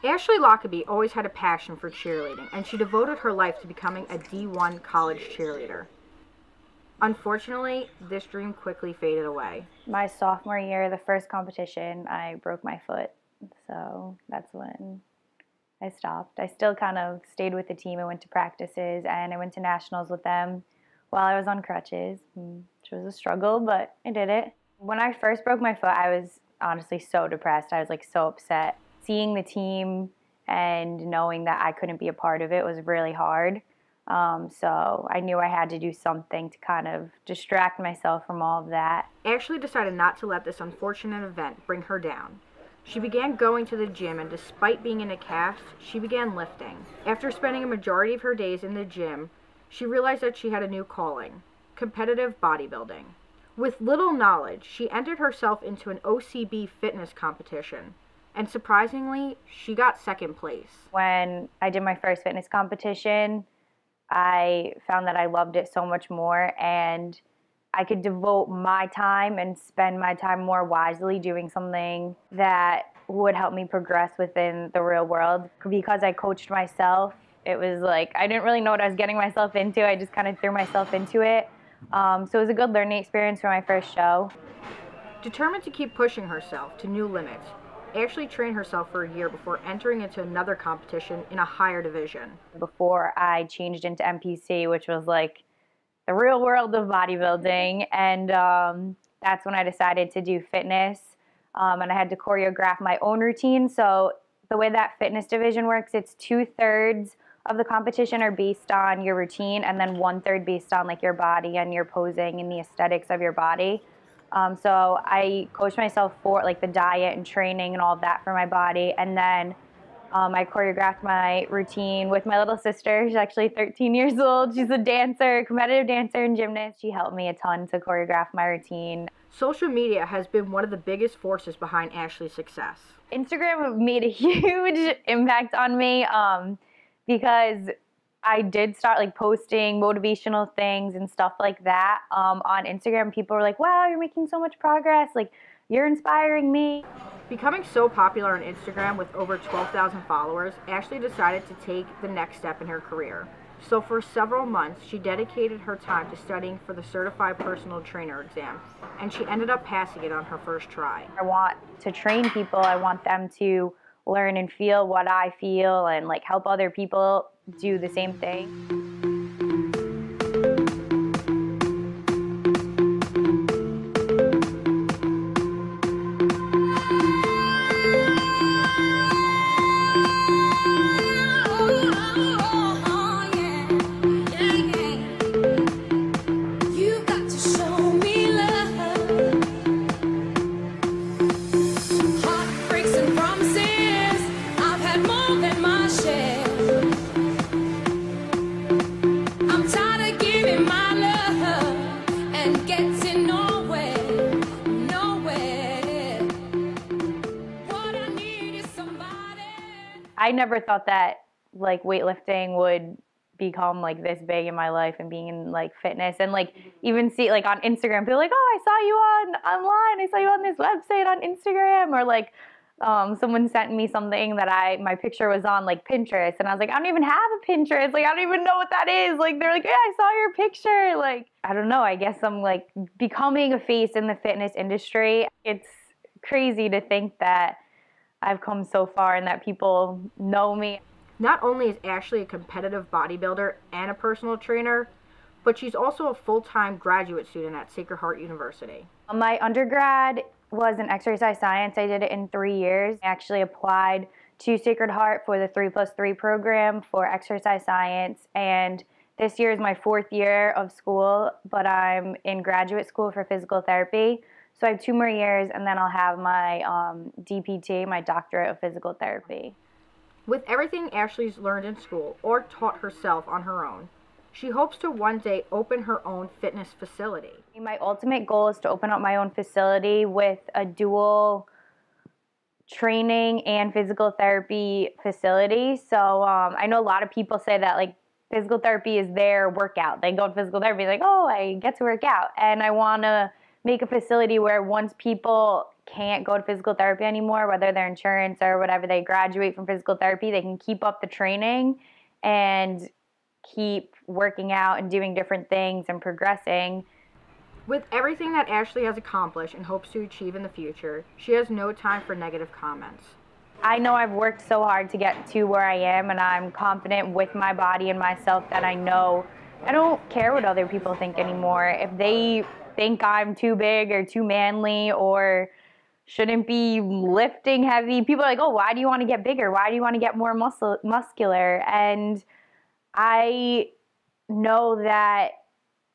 Ashley Lockaby always had a passion for cheerleading, and she devoted her life to becoming a D1 college cheerleader. Unfortunately, this dream quickly faded away. My sophomore year, the first competition, I broke my foot. So that's when I stopped. I still kind of stayed with the team. I went to practices and I went to nationals with them while I was on crutches, which was a struggle, but I did it. When I first broke my foot, I was honestly so depressed. I was like so upset. Seeing the team and knowing that I couldn't be a part of it was really hard. So I knew I had to do something to kind of distract myself from all of that. Ashley decided not to let this unfortunate event bring her down. She began going to the gym, and despite being in a cast, she began lifting. After spending a majority of her days in the gym, she realized that she had a new calling: competitive bodybuilding. With little knowledge, she entered herself into an OCB fitness competition, and surprisingly, she got second place. When I did my first fitness competition, I found that I loved it so much more, and I could devote my time and spend my time more wisely doing something that would help me progress within the real world. Because I coached myself, it was like I didn't really know what I was getting myself into. I just kind of threw myself into it. So it was a good learning experience for my first show. Determined to keep pushing herself to new limits, Ashley trained herself for a year before entering into another competition in a higher division. Before I changed into NPC, which was like the real world of bodybuilding, and that's when I decided to do fitness, and I had to choreograph my own routine. So the way that fitness division works, it's 2/3 of the competition are based on your routine, and then 1/3 based on like your body and your posing and the aesthetics of your body. So I coached myself for like the diet and training and all of that for my body, and then I choreographed my routine with my little sister. She's actually 13 years old. She's a dancer, competitive dancer and gymnast. She helped me a ton to choreograph my routine. Social media has been one of the biggest forces behind Ashley's success. Instagram made a huge impact on me because I did start like posting motivational things and stuff like that on Instagram. People were like, wow, you're making so much progress. Like, you're inspiring me. Becoming so popular on Instagram with over 12,000 followers, Ashley decided to take the next step in her career. So for several months, she dedicated her time to studying for the Certified Personal Trainer exam, and she ended up passing it on her first try. I want to train people. I want them to learn and feel what I feel and like help other people do the same thing. I never thought that like weightlifting would become like this big in my life, and being in like fitness, and like even see like on Instagram people like, oh, I saw you online, I saw you on this website on Instagram, or like someone sent me something that my picture was on like Pinterest, and I was like, I don't even have a Pinterest, like I don't even know what that is. Like they're like, yeah, I saw your picture. Like I don't know, I guess I'm like becoming a face in the fitness industry. It's crazy to think that I've come so far and that people know me. Not only is Ashley a competitive bodybuilder and a personal trainer, but she's also a full-time graduate student at Sacred Heart University. My undergrad was in exercise science. I did it in 3 years. I actually applied to Sacred Heart for the 3+3 program for exercise science, and this year is my 4th year of school, but I'm in graduate school for physical therapy. So I have 2 more years, and then I'll have my DPT, my doctorate of physical therapy. With everything Ashley's learned in school or taught herself on her own, she hopes to one day open her own fitness facility. My ultimate goal is to open up my own facility with a dual training and physical therapy facility. So I know a lot of people say that like physical therapy is their workout. They go to physical therapy like, oh, I get to work out. And I want to make a facility where once people can't go to physical therapy anymore, whether they're insurance or whatever, they graduate from physical therapy, they can keep up the training and keep working out and doing different things and progressing. With everything that Ashley has accomplished and hopes to achieve in the future, she has no time for negative comments. I know I've worked so hard to get to where I am, and I'm confident with my body and myself that I know I don't care what other people think anymore. If they think I'm too big or too manly or shouldn't be lifting heavy, people are like, oh, why do you want to get bigger? Why do you want to get more muscular? And I know that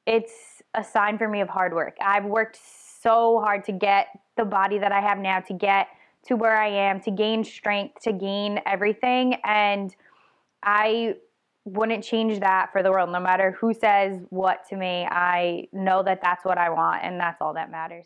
it's a sign for me of hard work. I've worked so hard to get the body that I have now, to get to where I am, to gain strength, to gain everything. And I wouldn't change that for the world. No matter who says what to me, I know that that's what I want, and that's all that matters.